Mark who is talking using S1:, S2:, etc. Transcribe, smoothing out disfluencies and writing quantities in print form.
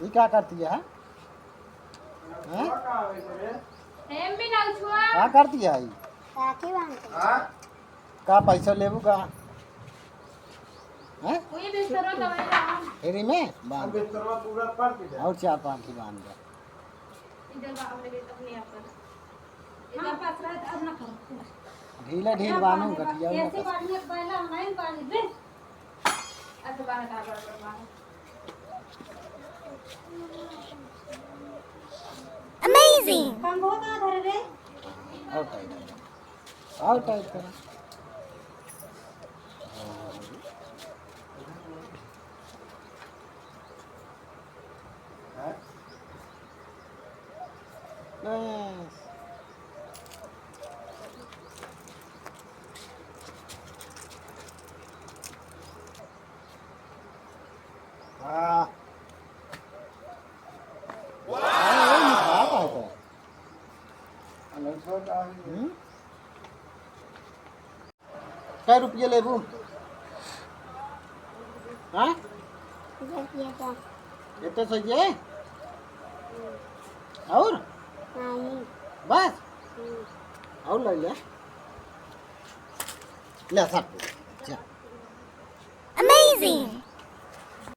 S1: ये क्या करती है? हैं? क्या करती है ये?
S2: राखी बांधते
S1: का पैसा लेबू का? हैं? फ्री में बांध दे। और 4-5 की बांध दे। ढीला ढील बांधू गठिया
S2: अमेजिंग कम बहुत आधर रे
S1: और टाइट करा बस हाँ क्या रुपये लेबू? हाँ इतने सही है और बस और ले ले सब
S2: अमेजिंग